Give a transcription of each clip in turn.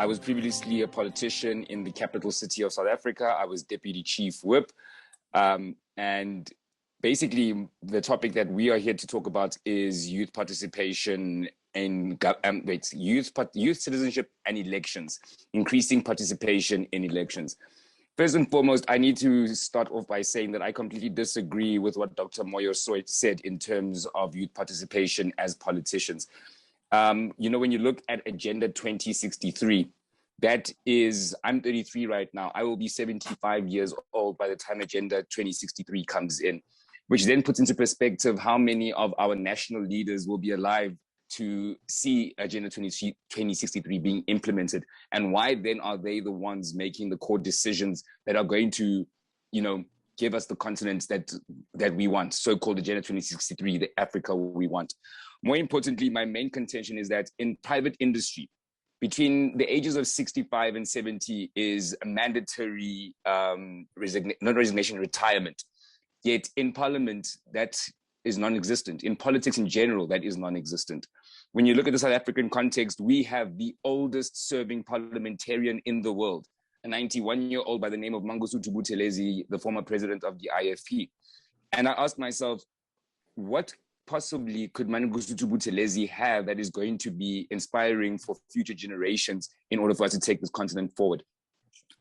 I was previously a politician in the capital city of South Africa. I was deputy chief whip. And basically, the topic that we are here to talk about is youth participation in youth citizenship and elections, increasing participation in elections. First and foremost, I need to start off by saying that I completely disagree with what Dr. Moyo said in terms of youth participation as politicians. When you look at Agenda 2063, that is, I'm 33 right now. I will be 75 years old by the time Agenda 2063 comes in, which then puts into perspective how many of our national leaders will be alive to see Agenda 2063 being implemented, and why then are they the ones making the core decisions that are going to, give us the continent that we want, so-called Agenda 2063, the Africa we want. More importantly, my main contention is that in private industry, between the ages of 65 and 70 is a mandatory retirement. Yet in parliament, that is non-existent. In politics in general, that is non-existent. When you look at the South African context, we have the oldest serving parliamentarian in the world, a 91-year-old by the name of Mangosuthu Buthelezi, the former president of the IFP. And I asked myself, what possibly could Mangosuthu Buthelezi have that is going to be inspiring for future generations in order for us to take this continent forward?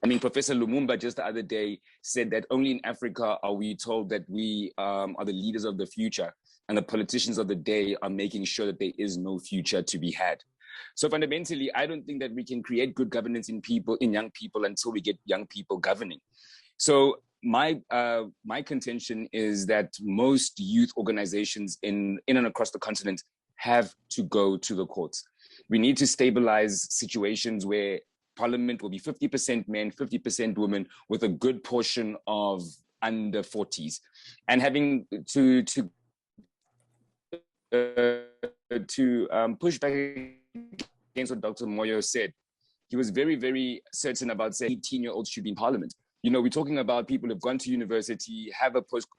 I mean, Professor Lumumba just the other day said that only in Africa are we told that we are the leaders of the future, and the politicians of the day are making sure that there is no future to be had. So fundamentally, I don't think that we can create good governance in young people until we get young people governing. So my contention is that most youth organizations in and across the continent have to go to the courts. We need to stabilize situations where Parliament will be 50% men, 50% women, with a good portion of under 40s, and having to push back against what Dr. Moyo said. He was very, very certain about saying 18-year-olds should be in Parliament. We're talking about people who've gone to university, have a post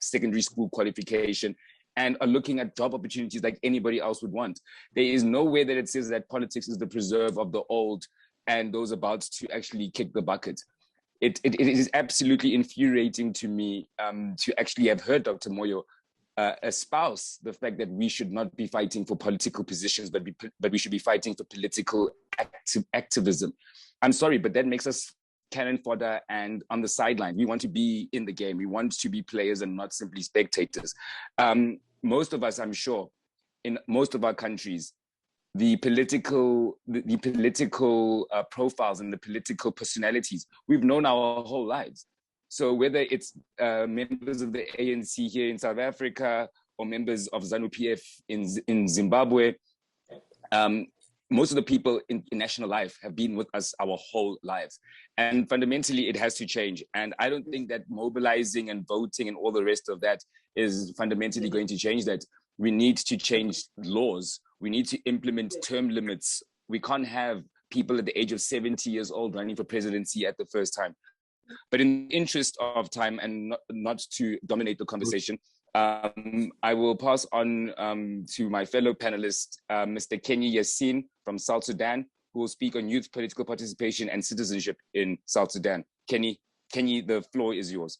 secondary school qualification, and are looking at job opportunities like anybody else would want. There is nowhere that it says that politics is the preserve of the old and those about to actually kick the bucket. It is absolutely infuriating to me to actually have heard Dr. Moyo espouse the fact that we should not be fighting for political positions, but we should be fighting for political activism. I'm sorry, but that makes us cannon fodder and on the sideline. We want to be in the game. We want to be players and not simply spectators. Most of us, I'm sure, in most of our countries, the political profiles and the political personalities we've known our whole lives. So whether it's members of the ANC here in South Africa or members of ZANU-PF in Zimbabwe, most of the people in national life have been with us our whole lives. And fundamentally, it has to change. And I don't think that mobilizing and voting and all the rest of that is fundamentally going to change that. We need to change laws. We need to implement term limits. We can't have people at the age of 70 years old running for presidency at the first time. But in the interest of time and not to dominate the conversation, I will pass on to my fellow panelist, Mr. Kenny Yassin from South Sudan, who will speak on youth political participation and citizenship in South Sudan. Kenny, the floor is yours.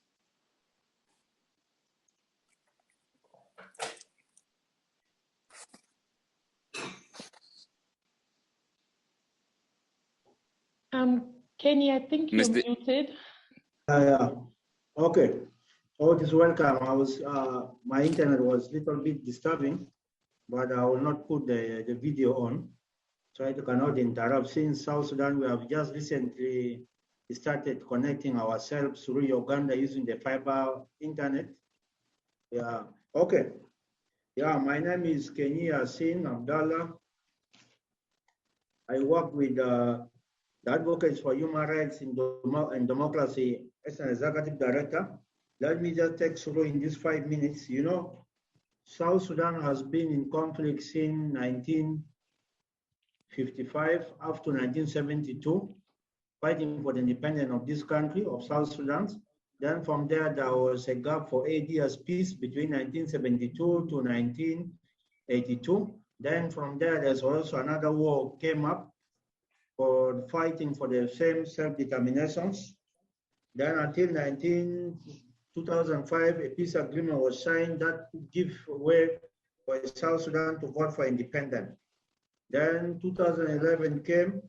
Kenny, I think you're muted. Yeah. Okay. Oh, it is welcome. My internet was a little bit disturbing, but I will not put the video on, so I cannot interrupt. Since South Sudan, we have just recently started connecting ourselves through Uganda using the fiber internet. Yeah. Okay. Yeah, my name is Kenny Yassin Abdallah. I work with the Advocates for Human Rights and Democracy as an executive director. Let me just take through in these 5 minutes. South Sudan has been in conflict since 1955 up to 1972, fighting for the independence of this country, of South Sudan. Then from there was a gap for 8 years peace between 1972 to 1982. Then from there's also another war came up for fighting for the same self-determinations. Then until 2005, a peace agreement was signed that gave way for South Sudan to vote for independence. Then 2011 came,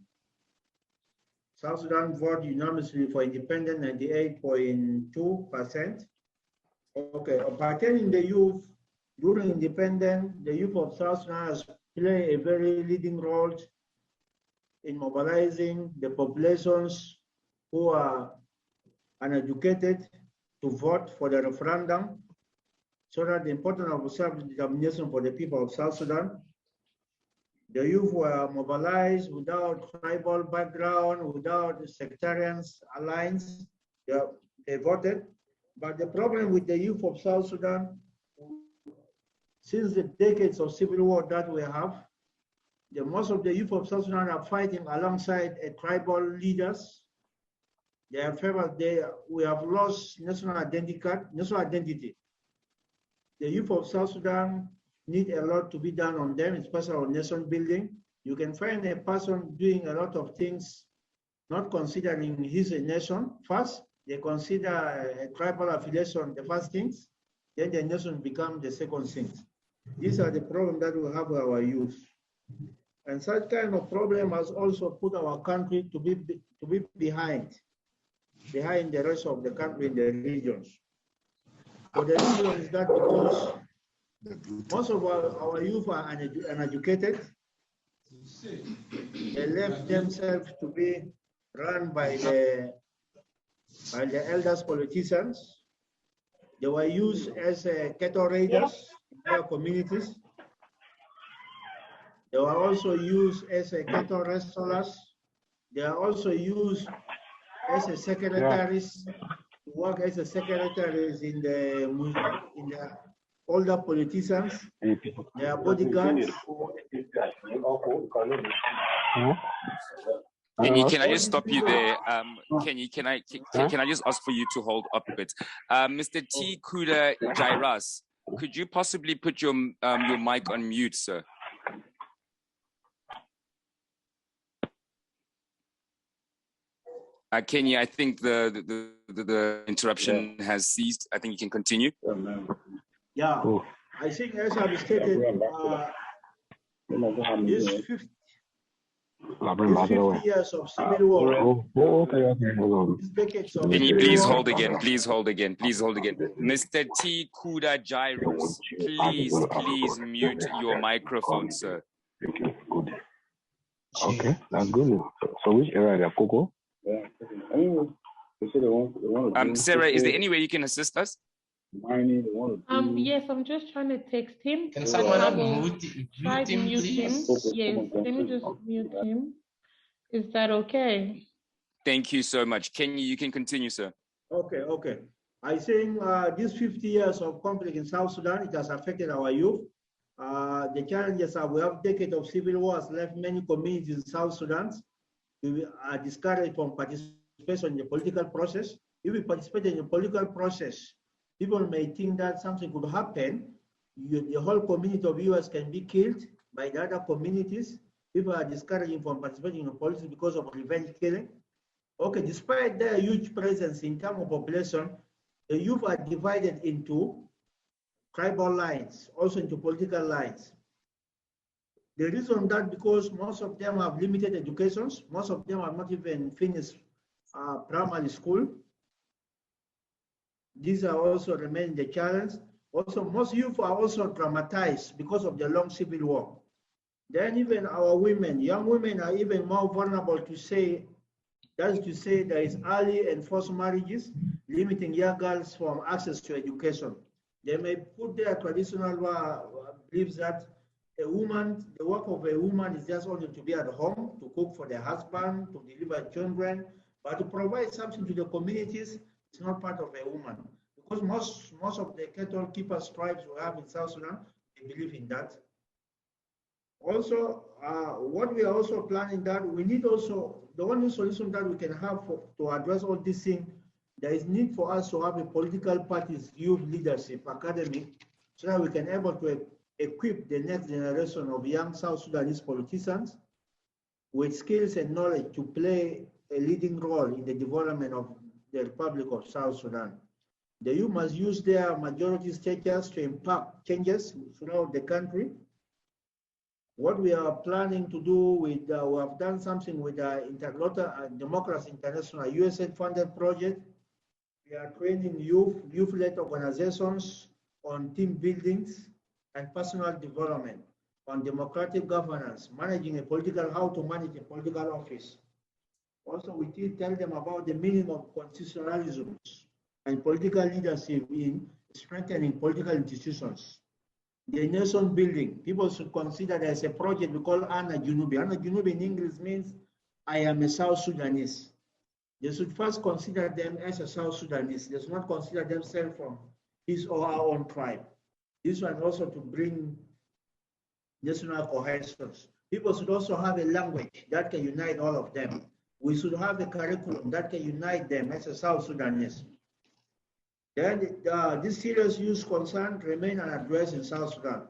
South Sudan voted unanimously for independence, 98.2%. Okay, pertaining the youth, during independence, the youth of South Sudan has played a very leading role in mobilizing the populations who are uneducated to vote for the referendum, so that the importance of self-determination for the people of South Sudan. The youth were mobilized without tribal background, without sectarian alliance. They voted. But the problem with the youth of South Sudan, since the decades of civil war that we have, most of the youth of South Sudan are fighting alongside tribal leaders. We have lost national identity. The youth of South Sudan need a lot to be done on them, especially on nation building. You can find a person doing a lot of things, not considering his nation first. They consider a tribal affiliation the first things, then the nation become the second things. These are the problems that we have with our youth. And such kind of problem has also put our country to be behind the rest of the country in the regions. For the reason is that because most of our youth are uneducated, they left themselves to be run by the elders politicians. They were used as cattle raiders in their communities. They were also used as cattle wrestlers. They are also used as secretaries, to work as secretaries in the older politicians. They are bodyguards. Kenny, can I just stop you there? Kenny, can I just ask for you to hold up a bit? Mr. T. Kuda Jairas, could you possibly put your mic on mute, sir? Kenny, I think the interruption has ceased. I think you can continue. Yeah, I think as I've stated, this 50 years of civil war. Can you please hold again? Please hold again. Please hold again. Mr. T. Kuda Jairus, please mute your microphone, sir. Thank you. Good. Okay, that's good. So which area, Coco? Sarah, is there any way you can assist us? Yes, I'm just trying to text him. Can someone mute him, mute please? him? Yes, let me just mute him. Is that okay? Thank you so much. You can continue, sir. Okay. I think these 50 years of conflict in South Sudan, it has affected our youth. The challenges are we have decades of civil wars left many communities in South Sudan. We are discouraged from participation in the political process. If we participate in the political process, people may think that something could happen. The whole community of viewers can be killed by the other communities. People are discouraging from participating in politics because of revenge killing. Okay, despite their huge presence in terms of population, the youth are divided into tribal lines, also into political lines. The reason that because most of them have limited educations, most of them have not even finished primary school. These are also remain the challenge. Also, most youth are also traumatized because of the long civil war. Then even our women, young women are even more vulnerable to say, that is to say there is early and forced marriages, limiting young girls from access to education. They may put their traditional beliefs that the work of a woman is just only to be at home, to cook for their husband, to deliver children, but to provide something to the communities, it's not part of a woman. Because most of the cattle keepers tribes we have in South Sudan, they believe in that. Also, what we are also planning that we need also, the only solution that we can have to address all these things, there is need for us to have a political parties, youth leadership academy, so that we can able to equip the next generation of young South Sudanese politicians with skills and knowledge to play a leading role in the development of the Republic of South Sudan. The youth must use their majority status to impact changes throughout the country. What we are planning to do with, we have done something with the Democracy International USAID-funded project. We are training youth-led organizations on team buildings and personal development, on democratic governance, managing how to manage a political office. Also, we tell them about the meaning of constitutionalism and political leadership in strengthening political institutions. The nation building, people should consider there's a project we call Ana Junubi. Ana Junubi in English means I am a South Sudanese. They should first consider them as a South Sudanese. They should not consider themselves from his or our own tribe. This one also to bring national cohesion. People should also have a language that can unite all of them. We should have a curriculum that can unite them as a South Sudanese. Then this serious youth concern remain unaddressed in South Sudan.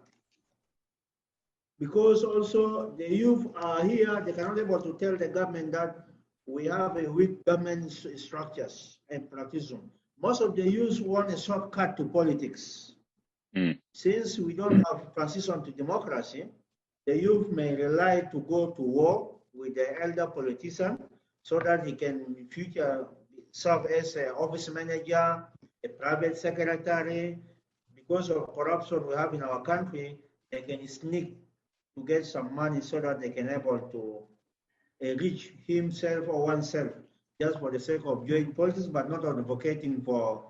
Because also the youth are here, they cannot be able to tell the government that we have a weak government structures and practices. Most of the youth want a shortcut to politics. Since we don't have transition to democracy, the youth may rely to go to war with the elder politician so that he can in future serve as an office manager, a private secretary. Because of corruption we have in our country, they can sneak to get some money so that they can able to enrich himself or oneself just for the sake of doing politics, but not advocating for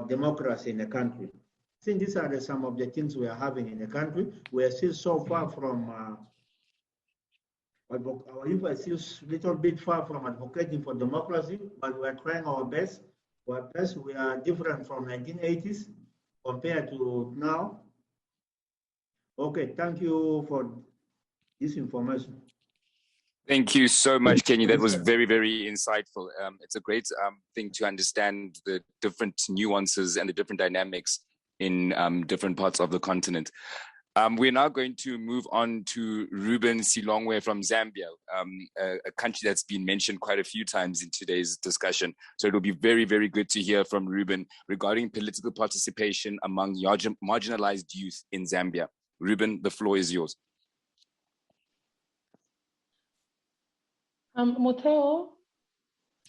democracy in the country. I think these are some of the things we are having in the country. We are still so far from, our youth are still a little bit far from advocating for democracy, but we are trying our best. We are different from 1980s compared to now. Okay, thank you for this information. Thank you so much, Kenny. That was very, very insightful. It's a great thing to understand the different nuances and the different dynamics in different parts of the continent. We're now going to move on to Ruben Silongwe from Zambia, a country that's been mentioned quite a few times in today's discussion. So it'll be very, very good to hear from Ruben regarding political participation among marginalized youth in Zambia. Ruben, the floor is yours. Moteo?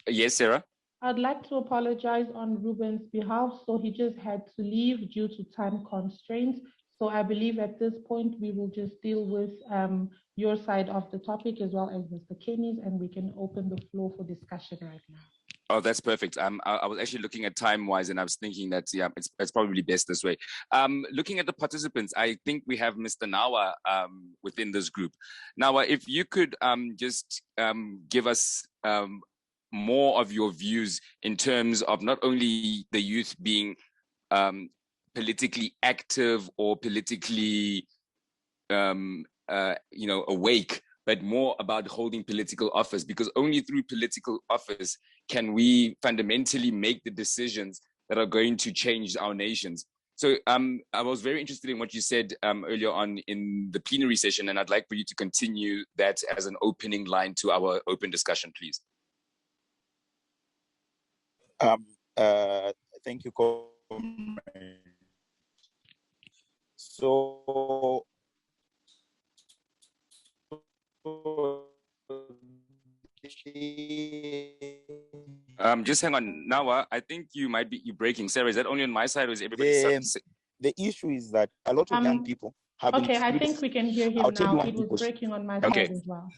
Yes, Sarah? I'd like to apologize on Ruben's behalf. So he just had to leave due to time constraints. So I believe at this point, we will just deal with your side of the topic as well as Mr. Kenny's, and we can open the floor for discussion right now. Oh, that's perfect. I was actually looking at time-wise, and I was thinking that, yeah, it's probably best this way. Looking at the participants, I think we have Mr. Nawa within this group. Nawa, if you could just give us more of your views in terms of not only the youth being politically active or politically, awake, but more about holding political office, because only through political office can we fundamentally make the decisions that are going to change our nations. So I was very interested in what you said earlier on in the plenary session, and I'd like for you to continue that as an opening line to our open discussion, please. Thank you, Comrade. So just hang on, Nawa. I think you might be breaking. Sarah, is that only on my side, or is everybody? The issue is that a lot of young people have. Okay, I think we can hear him now. It was breaking on my side as well.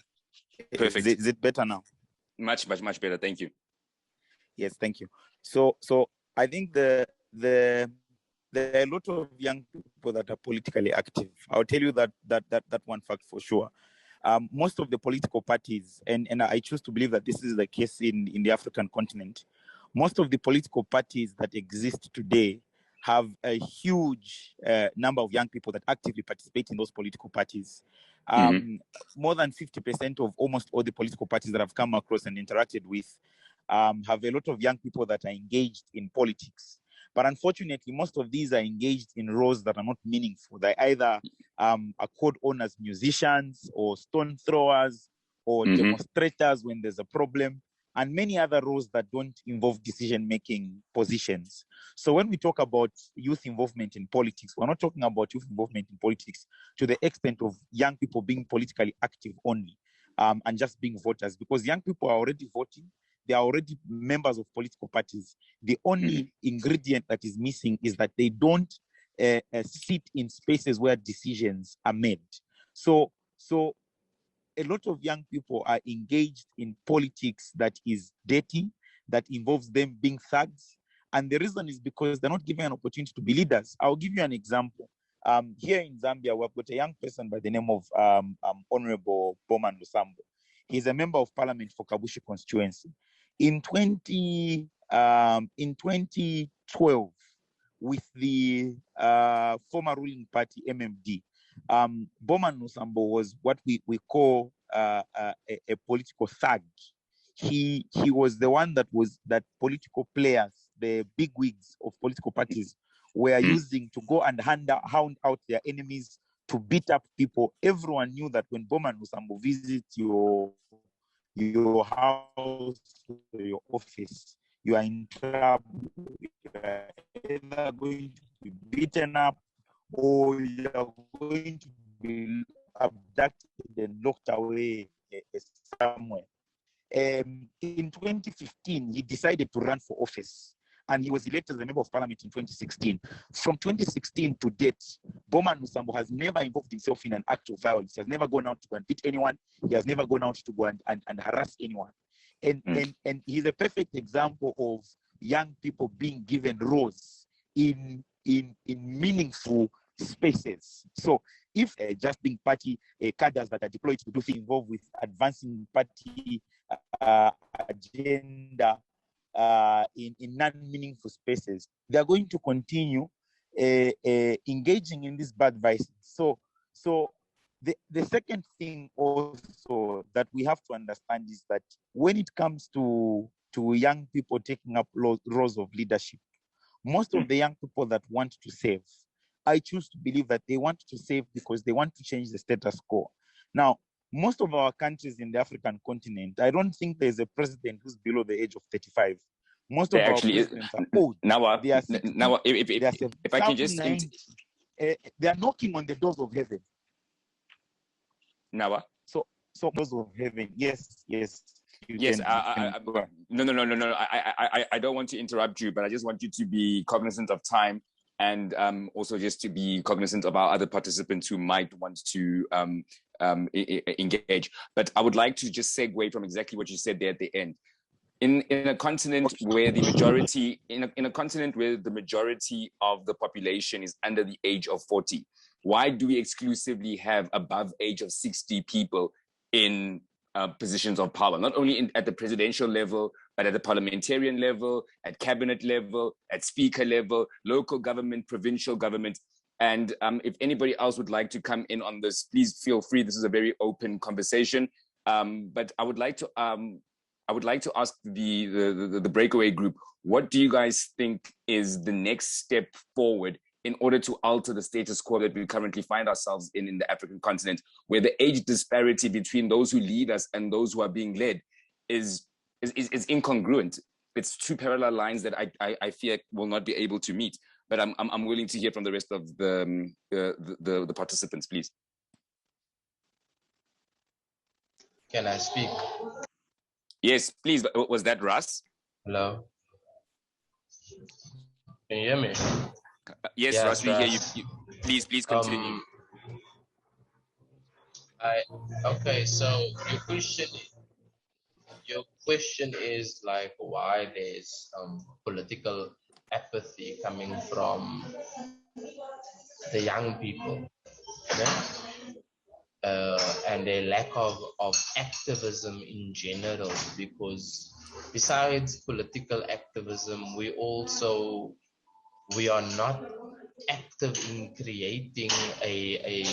Perfect. Is it better now? Much better. Thank you. Yes, thank you. So I think there are a lot of young people that are politically active. I'll tell you that one fact for sure. Most of the political parties, and I choose to believe that this is the case in the African continent, most of the political parties that exist today have a huge number of young people that actively participate in those political parties. More than 50% of almost all the political parties that I've come across and interacted with have a lot of young people that are engaged in politics. But unfortunately, most of these are engaged in roles that are not meaningful. They either are code owners, musicians, or stone throwers, or demonstrators when there's a problem, and many other roles that don't involve decision-making positions. So when we talk about youth involvement in politics, we're not talking about youth involvement in politics to the extent of young people being politically active only, and just being voters, because young people are already voting. They are already members of political parties. The only ingredient that is missing is that they don't sit in spaces where decisions are made. So a lot of young people are engaged in politics that is dirty, that involves them being thugs. And the reason is because they're not given an opportunity to be leaders. I'll give you an example. Here in Zambia, we've got a young person by the name of Honorable Bowman Lusambo. He's a member of parliament for Kabushi constituency. In 2012, with the former ruling party, MMD, Bowman Lusambo was what we call a political thug. He was the one that political players, the big wigs of political parties, were using to go and hound out their enemies, to beat up people. Everyone knew that when Bowman Lusambo visits your house or your office, you are in trouble. You are either going to be beaten up, or you are going to be abducted and locked away somewhere. In 2015, he decided to run for office, and he was elected as a member of parliament in 2016. From 2016 to date, Bowman Lusambo has never involved himself in an act of violence. He has never gone out to go and beat anyone. He has never gone out to go and harass anyone. And he's a perfect example of young people being given roles in meaningful spaces. So if just being party cadres that are deployed to do things involved with advancing party agenda in non-meaningful spaces, they're going to continue engaging in these bad vices. So the second thing also that we have to understand is that when it comes to young people taking up roles of leadership, most of the young people that want to save, I choose to believe that they want to save because they want to change the status quo. Now, most of our countries in the African continent, I don't think there's a president who's below the age of 35. Most of our presidents are old. They are 60, if I can just... they are knocking on the doors of heaven. Nawa? So doors of heaven, yes. Yes, no. I don't want to interrupt you, but I just want you to be cognizant of time, and also just to be cognizant of our other participants who might want to engage. But I would like to just segue from exactly what you said there at the end. In a continent where the majority of the population is under the age of 40, why do we exclusively have above age of 60 people in positions of power, not only at the presidential level, but at the parliamentarian level, at cabinet level, at speaker level, local government, provincial government? And if anybody else would like to come in on this, please feel free. This is a very open conversation. But I would like to ask the breakaway group, what do you guys think is the next step forward in order to alter the status quo that we currently find ourselves in the African continent, where the age disparity between those who lead us and those who are being led is incongruent? It's two parallel lines that I fear will not be able to meet. But I'm willing to hear from the rest of the participants, please. Can I speak? Yes, please. Was that Russ? Hello. Can you hear me? Yes, Russ, we hear you. Please continue. Okay, so your question is like why there's political apathy coming from the young people, okay? And a lack of activism in general, because besides political activism, we are not active in creating a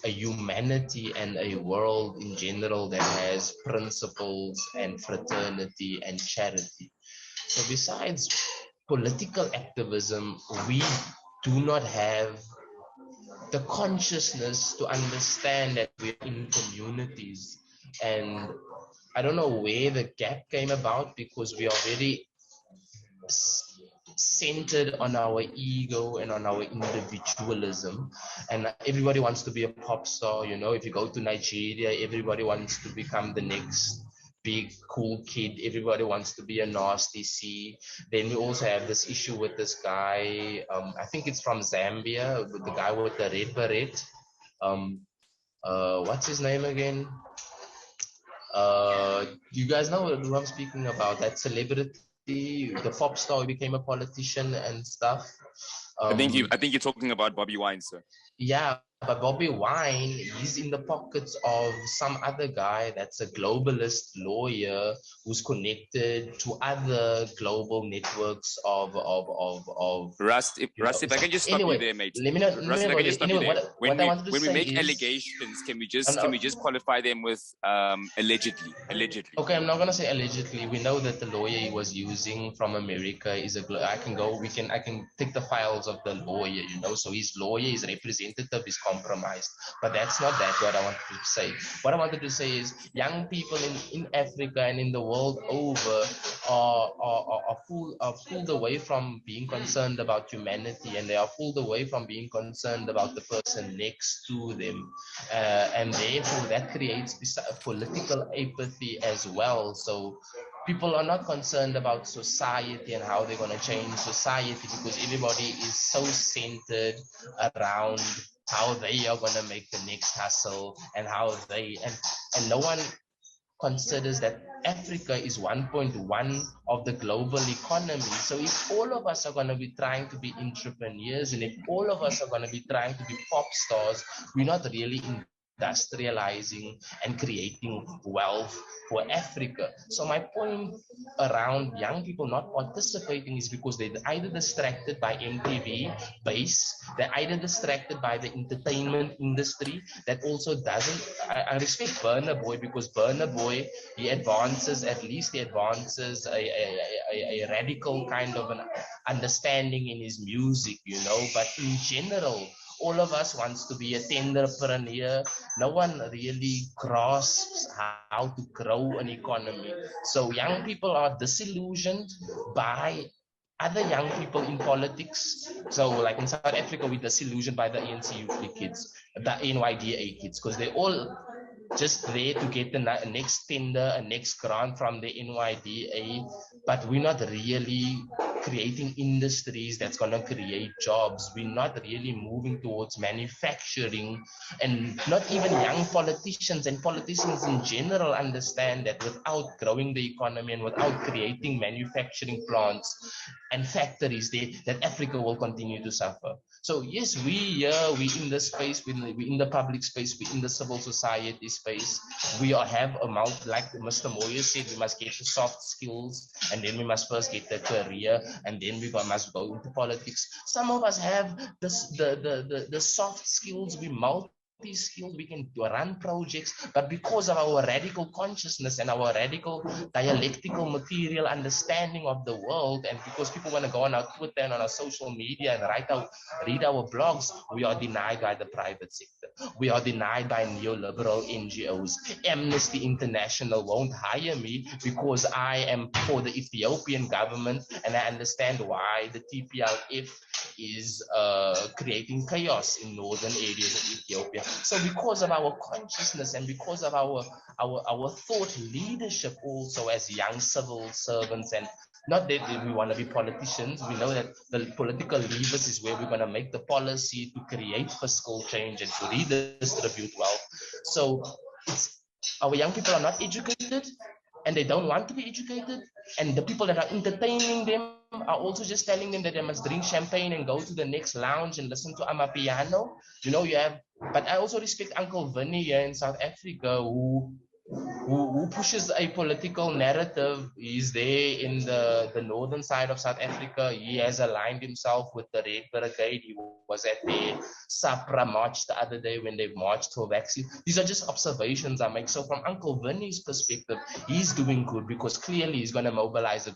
humanity and a world in general that has principles and fraternity and charity. So besides political activism, we do not have the consciousness to understand that we're in communities. And I don't know where the gap came about, because we are very centered on our ego and on our individualism, and everybody wants to be a pop star. You know, if you go to Nigeria, everybody wants to become the next big cool kid. Everybody wants to be a nasty C. Then we also have this issue with this guy, I think it's from Zambia, with the guy with the red beret. What's his name again? You guys know who I'm speaking about? That celebrity, the pop star who became a politician and stuff. I think you're talking about Bobby Wine, sir. Yeah, but Bobby Wine, he's in the pockets of some other guy that's a globalist lawyer who's connected to other global networks of Russ, if I can just stop you there, mate. Let me know. Russ, if I can just stop you there. When we make is, allegations, can we just qualify them with allegedly? Okay, I'm not gonna say allegedly. We know that the lawyer he was using from America is I can take the files of the lawyer, you know. So his lawyer, his representative is compromised. But that's not what I wanted to say. What I wanted to say is young people in Africa and in the world over are pulled away from being concerned about humanity, and they are pulled away from being concerned about the person next to them, and therefore that creates political apathy as well. So people are not concerned about society and how they're going to change society, because everybody is so centered around how they are going to make the next hustle, and how and no one considers that Africa is 1.1 of the global economy. So if all of us are going to be trying to be entrepreneurs, and if all of us are going to be trying to be pop stars, we're not really industrializing and creating wealth for Africa. So my point around young people not participating is because they're either distracted by MTV base, they're either distracted by the entertainment industry that also doesn't. I respect Burna Boy, because Burna Boy, he advances a radical kind of an understanding in his music, you know. But in general, all of us wants to be a tenderpreneur. No one really grasps how to grow an economy. So young people are disillusioned by other young people in politics. So like in South Africa, we're disillusioned by the ANC youth kids, the NYDA kids, because they're all just there to get the next tender, a next grant from the NYDA, but we're not really creating industries that's going to create jobs. We're not really moving towards manufacturing, and not even young politicians and politicians in general understand that without growing the economy and without creating manufacturing plants and factories there, that Africa will continue to suffer. So yes, we in the space, we in the public space, we in the civil society space, we have a like Mr. Moyer said, we must get the soft skills, and then we must first get the career, and then we must go into politics. Some of us have the soft skills, we multi-skilled, we can run projects, but because of our radical consciousness and our radical dialectical material understanding of the world, and because people want to go on our Twitter and on our social media and read our blogs, we are denied by the private sector. We are denied by neoliberal NGOs. Amnesty International won't hire me because I am for the Ethiopian government, and I understand why the TPLF is creating chaos in northern areas of Ethiopia. So because of our consciousness and because of our thought leadership also as young civil servants, and not that we want to be politicians, we know that the political levers is where we're going to make the policy to create fiscal change and to redistribute wealth. So our young people are not educated, and they don't want to be educated, and the people that are entertaining them are also just telling them that they must drink champagne and go to the next lounge and listen to Amapiano. You know, but I also respect Uncle Vinny here in South Africa, who pushes a political narrative. He's there in the northern side of South Africa. He has aligned himself with the Red Brigade. He was at the SAPRA march the other day when they marched for vaccine. These are just observations I make. So from Uncle Vinny's perspective, he's doing good because clearly he's going to mobilize a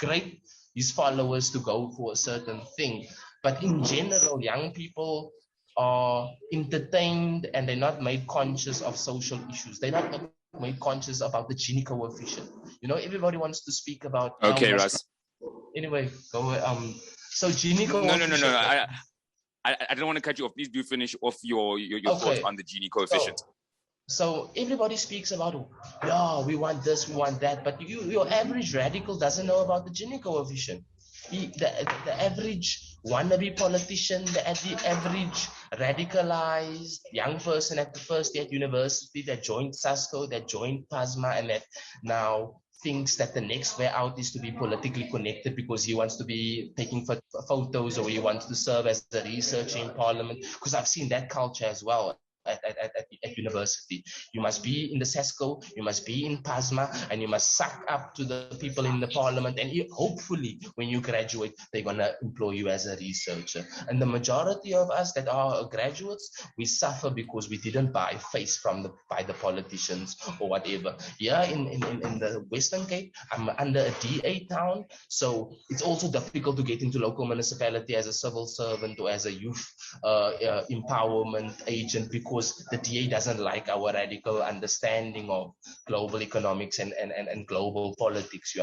great his followers to go for a certain thing. But in general, young people are entertained and they're not made conscious of social issues. They're not made conscious about the Gini coefficient. You know, everybody wants to speak about Okay, Russ. Anyway, go so Gini coefficient. No. I don't want to cut you off. Please do finish off your thoughts on the Gini coefficient. So everybody speaks about, yeah, we want this, we want that, but your average radical doesn't know about the Gini coefficient. The average wannabe politician, the average radicalized young person at the first year at university that joined SASCO, that joined PASMA, and that now thinks that the next way out is to be politically connected because he wants to be taking photos or he wants to serve as a researcher in parliament. Because I've seen that culture as well. At university, you must be in the SESCO, you must be in PASMA, and you must suck up to the people in the parliament, and hopefully when you graduate they're going to employ you as a researcher. And the majority of us that are graduates, we suffer because we didn't buy face by the politicians or whatever. Yeah, in the Western Cape, I'm under a DA town, so it's also difficult to get into local municipality as a civil servant or as a youth empowerment agent, because the DA doesn't like our radical understanding of global economics and global politics.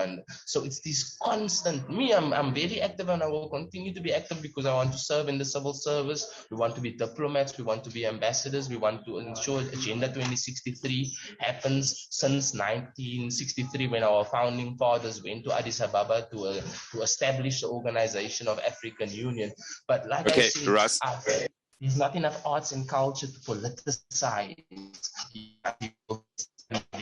So it's this constant. I'm very active and I will continue to be active because I want to serve in the civil service. We want to be diplomats. We want to be ambassadors. We want to ensure Agenda 2063 happens. Since 1963, when our founding fathers went to Addis Ababa to establish the Organization of African Union. But like I said, Russ. There's not enough arts and culture to politicize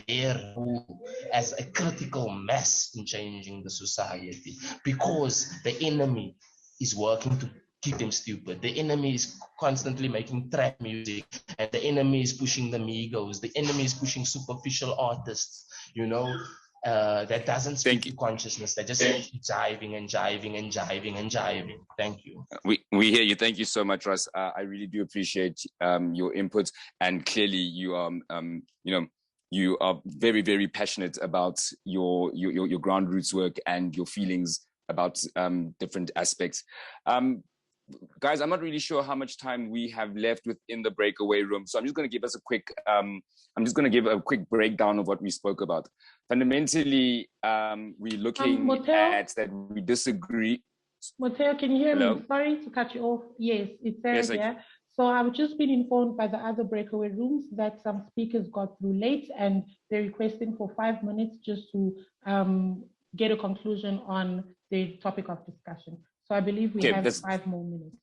their role as a critical mass in changing the society, because the enemy is working to keep them stupid. The enemy is constantly making trap music, and the enemy is pushing the Migos. The enemy is pushing superficial artists, that doesn't speak to consciousness. They just keep jiving and jiving and jiving and jiving. Thank you. We hear you. Thank you so much, Russ. I really do appreciate your input, and clearly you are you are very, very passionate about your ground roots work and your feelings about different aspects. Guys, I'm not really sure how much time we have left within the breakaway room, so I'm just going to give us a quick breakdown of what we spoke about. Fundamentally, we're looking at that we disagree. Matteo, can you hear Hello? me? Sorry to cut you off. Yes, it's there. Yes, Yeah. So I've just been informed by the other breakaway rooms that some speakers got through late and they're requesting for 5 minutes just to get a conclusion on the topic of discussion. So I believe we have 5 more minutes.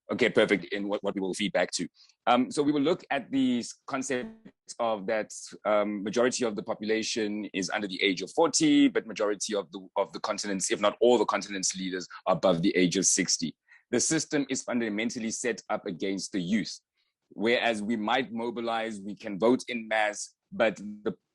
Okay, perfect. In what we will feed back to. So we will look at the concept of that majority of the population is under the age of 40, but majority of the continents, if not all the continents' leaders, are above the age of 60. The system is fundamentally set up against the youth, whereas we might mobilize, we can vote in mass, but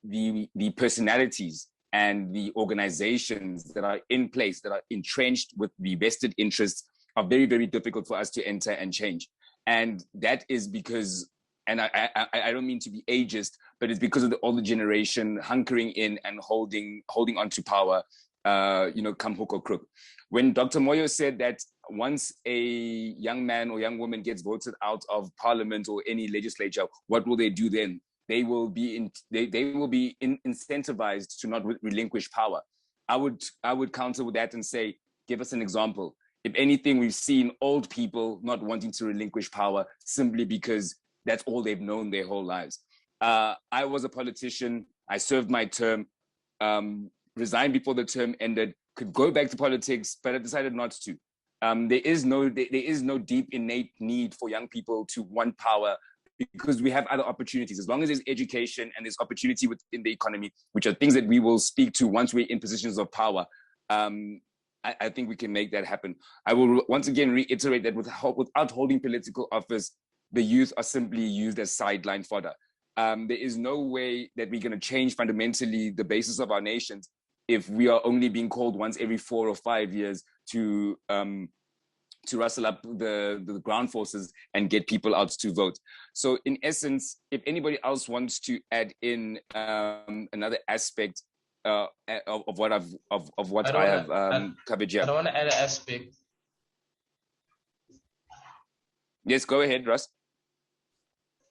the personalities and the organizations that are in place, that are entrenched with the vested interests, are very, very difficult for us to enter and change. And that is because, and I don't mean to be ageist, but it's because of the older generation hunkering in and holding on to power, come hook or crook. When Dr. Moyo said that once a young man or young woman gets voted out of parliament or any legislature, what will they do then? They will be incentivized to not relinquish power. I would counter with that and say, give us an example. If anything, we've seen old people not wanting to relinquish power simply because that's all they've known their whole lives. I was a politician. I served my term, resigned before the term ended, could go back to politics, but I decided not to. There is no deep innate need for young people to want power, because we have other opportunities. As long as there's education and there's opportunity within the economy, which are things that we will speak to once we're in positions of power, I think we can make that happen. I will once again reiterate that without holding political office, the youth are simply used as sideline fodder. There is no way that we're going to change fundamentally the basis of our nations if we are only being called once every 4 or 5 years to to rustle up the ground forces and get people out to vote. So in essence, if anybody else wants to add in another aspect of what I have covered here. I don't want to add an aspect. Yes, go ahead, Russ.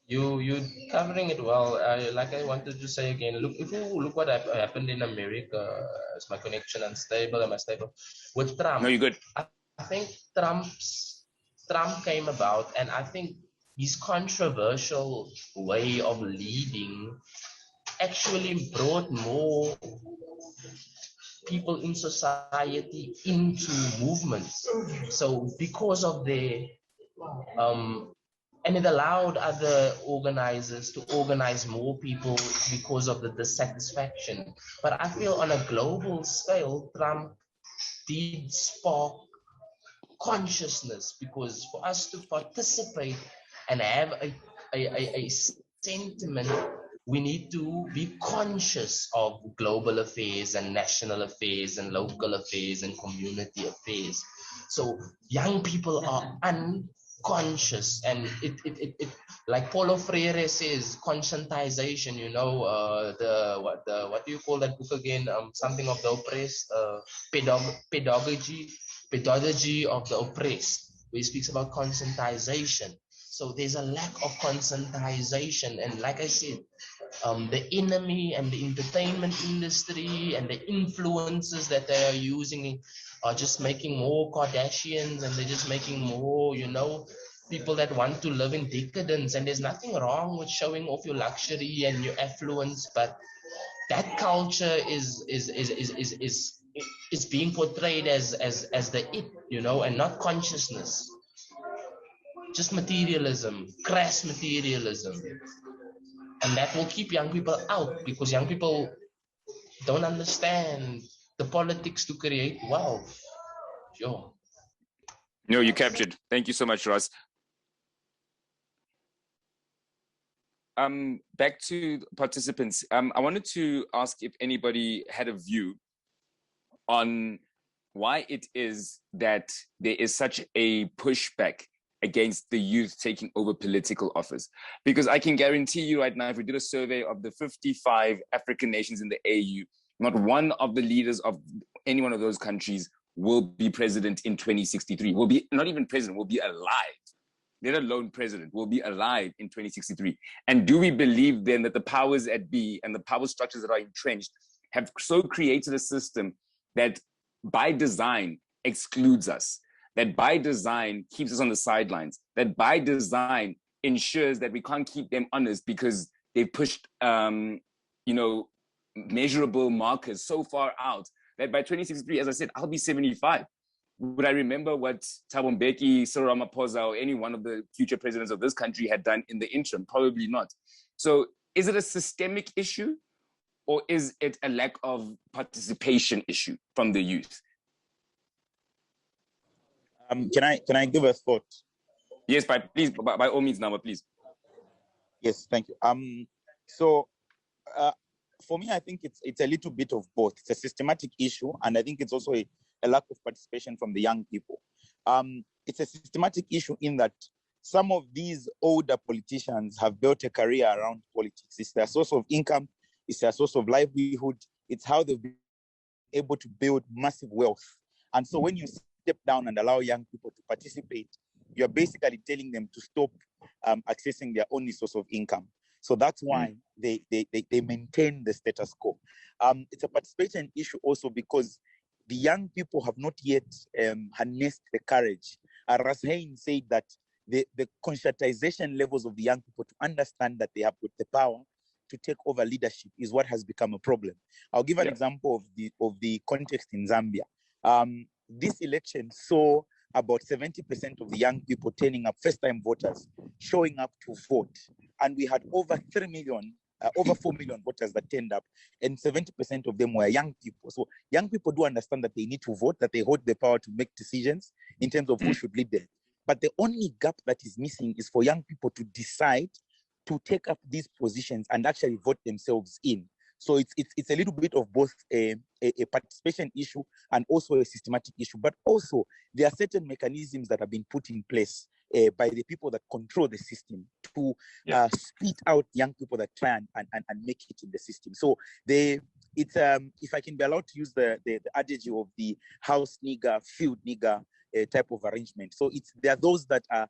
You covering it well. Like I wanted to say again, look what happened in America. Is my connection unstable? Am I stable? With Trump. No, you're good. I think Trump came about, and I think his controversial way of leading actually brought more people in society into movements. So because of their and it allowed other organizers to organize more people because of the dissatisfaction. But I feel on a global scale, Trump did spark consciousness, because for us to participate and have a sentiment, we need to be conscious of global affairs and national affairs and local affairs and community affairs. So young people are unconscious, and it like Paulo Freire says, conscientization, you know, what do you call that book again? Something of the oppressed, pedagogy of the oppressed, where he speaks about conscientization. So there's a lack of conscientization, and like I said, the enemy and the entertainment industry and the influences that they are using are just making more Kardashians, and they're just making more, you know, people that want to live in decadence. And there's nothing wrong with showing off your luxury and your affluence, but that culture is being portrayed as the it, you know, and not consciousness. Just materialism, crass materialism. And that will keep young people out, because young people don't understand the politics to create wealth. Sure. No, you captured. Thank you so much, Ross. Back to participants. I wanted to ask if anybody had a view on why it is that there is such a pushback against the youth taking over political office. Because I can guarantee you right now, if we did a survey of the 55 African nations in the AU, not one of the leaders of any one of those countries will be president in 2063. Will be not even president, will be alive. Let alone president, will be alive in 2063. And do we believe then that the powers at be and the power structures that are entrenched have so created a system that by design excludes us, that by design keeps us on the sidelines, that by design ensures that we can't keep them honest because they've pushed, measurable markers so far out that by 2063, as I said, I'll be 75. Would I remember what Thabo Mbeki, Cyril Ramaphosa, or any one of the future presidents of this country had done in the interim? Probably not. So is it a systemic issue, or is it a lack of participation issue from the youth? Can I give a thought? Yes, please, by all means, Nama, please. Yes, thank you. So for me, I think it's a little bit of both. It's a systematic issue, and I think it's also a lack of participation from the young people. It's a systematic issue in that some of these older politicians have built a career around politics. It's their source of income, it's their source of livelihood, it's how they've been able to build massive wealth. And so when you step down and allow young people to participate, you're basically telling them to stop accessing their only source of income. So that's why they maintain the status quo. It's a participation issue also because the young people have not yet harnessed the courage. Ras Hein said that the conscientization levels of the young people to understand that they have got the power to take over leadership is what has become a problem. I'll give an example of the context in Zambia. This election saw about 70% of the young people turning up, first-time voters, showing up to vote. And we had over 4 million voters that turned up, and 70% of them were young people. So young people do understand that they need to vote, that they hold the power to make decisions in terms of who should lead them. But the only gap that is missing is for young people to decide to take up these positions and actually vote themselves in. So it's a little bit of both a participation issue and also a systematic issue. But also there are certain mechanisms that have been put in place by the people that control the system to spit out young people that try and make it in the system. So it's if I can be allowed to use the adage of the house nigger, field nigger type of arrangement. So there are those that are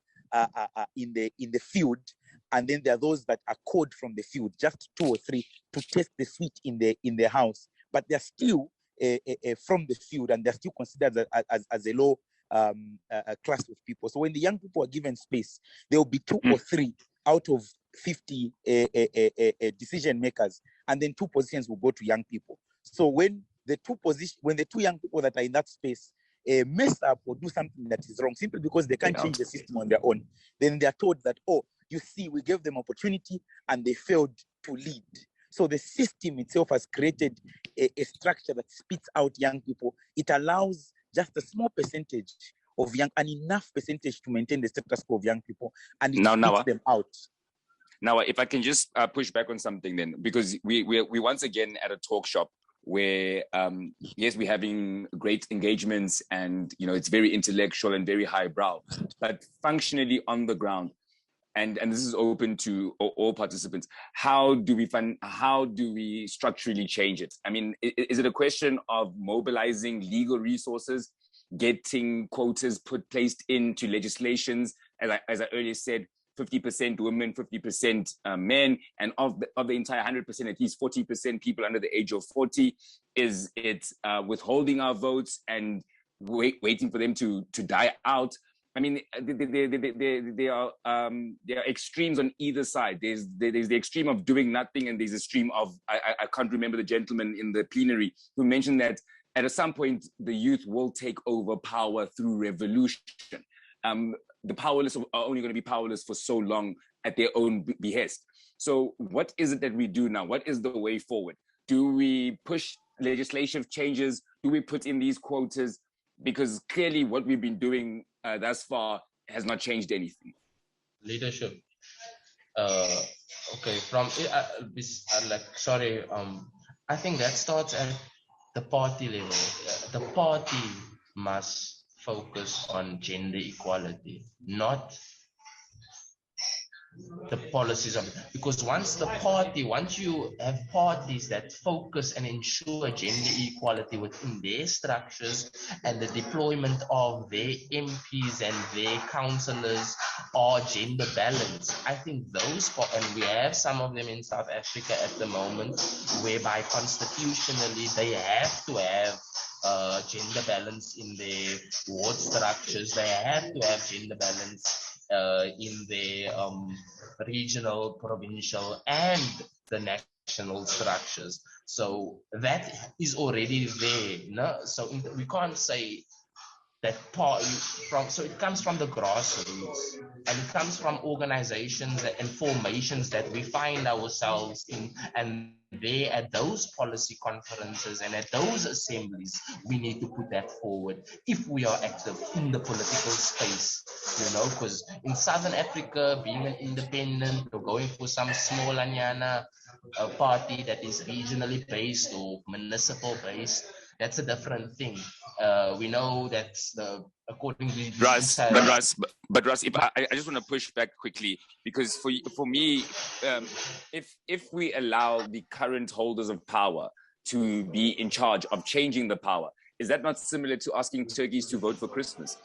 in the field, and then there are those that are called from the field, just 2 or 3 to test the sweet in the house, but they're still from the field, and they're still considered as a low class of people. So when the young people are given space, there will be 2 or 3 out of 50 decision makers, and then 2 positions will go to young people. So when the 2 young people that are in that space mess up or do something that is wrong, simply because they can't change the system on their own, then they are told that, oh, you see, we gave them opportunity and they failed to lead. So the system itself has created a structure that spits out young people. It allows just a small percentage of an enough percentage to maintain the status quo of young people, and it spits them out. Now, if I can just push back on something then, because we once again at a talk shop where, yes, we're having great engagements and, it's very intellectual and very highbrow, but functionally on the ground, and this is open to all participants, how do we structurally change it? I mean, is it a question of mobilizing legal resources, getting quotas placed into legislations, as I earlier said, 50% women, 50% men, and of the entire 100%, at least 40% people under the age of 40? Is it withholding our votes and waiting for them to die out? I mean, there are extremes on either side. There's the extreme of doing nothing, and there's a extreme of, I can't remember the gentleman in the plenary who mentioned that at some point the youth will take over power through revolution. The powerless are only going to be powerless for so long at their own behest. So what is it that we do now? What is the way forward? Do we push legislative changes? Do we put in these quotas? Because clearly what we've been doing thus far has not changed anything. Leadership. Okay, I think that starts at the party level. The party must focus on gender equality, not the policies of it. Because once you have parties that focus and ensure gender equality within their structures, and the deployment of their MPs and their councillors are gender balanced, I think and we have some of them in South Africa at the moment, whereby constitutionally they have to have gender balance in their ward structures. They have to have gender balance in the regional, provincial, and the national structures. So that is already there. No? So we can't say that so it comes from the grassroots, and it comes from organizations and formations that we find ourselves in, and there at those policy conferences and at those assemblies, we need to put that forward if we are active in the political space, because in Southern Africa, being an independent or going for some small anyana party that is regionally based or municipal based, that's a different thing. We know that's according to Russ, but Russ, if I just want to push back quickly, because for me, if we allow the current holders of power to be in charge of changing the power, is that not similar to asking turkeys to vote for Christmas?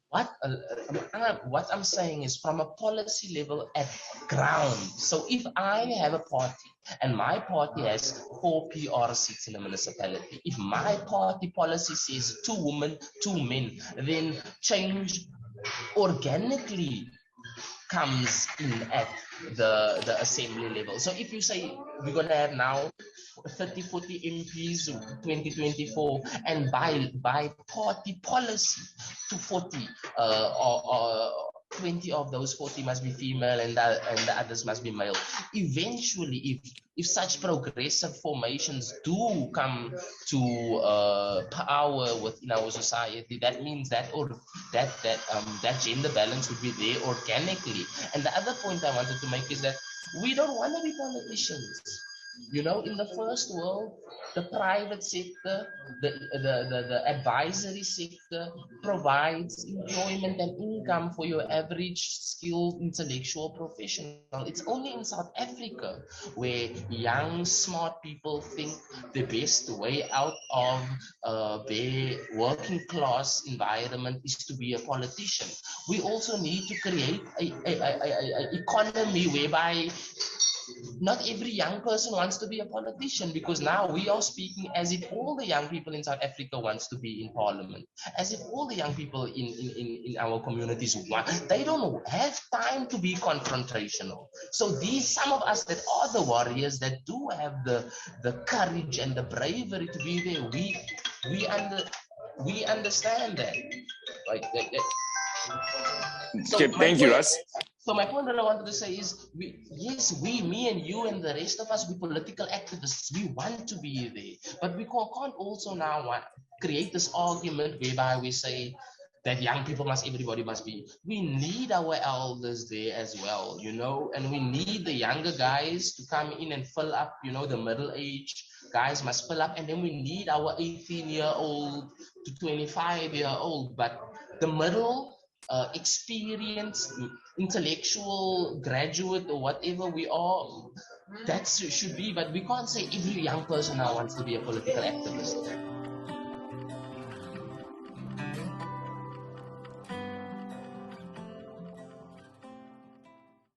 What I'm saying is from a policy level at ground. So if I have a party and my party has 4 PR seats in a municipality, if my party policy says 2 women, 2 men, then change organically comes in at the assembly level. So if you say we're going to have now 30, 40 MPs 2024, and by party policy to 40 or 20 of those 40 must be female and the others must be male. Eventually, if such progressive formations do come to power within our society, that means that gender balance would be there organically. And the other point I wanted to make is that we don't want to be politicians. You know, in the first world, the private sector, the advisory sector provides employment and income for your average skilled intellectual professional. It's only in South Africa where young, smart people think the best way out of their working class environment is to be a politician. We also need to create a economy whereby not every young person wants to be a politician, because now we are speaking as if all the young people in South Africa wants to be in parliament, as if all the young people in our communities want. They don't have time to be confrontational. So these, some of us that are the warriors that do have the courage and the bravery to be there, we understand that. Like, so Okay, thank you, Russ. so my point that I wanted to say is, me and you and the rest of us, we political activists, we want to be there, but we can't also now create this argument whereby we say that young people everybody must be. We need our elders there as well, you know, and we need the younger guys to come in and fill up, you know, the middle age guys must fill up, and then we need our 18-year-old to 25-year-old, but the middle experience, intellectual graduate or whatever we are, that should be. But we can't say every young person now wants to be a political activist.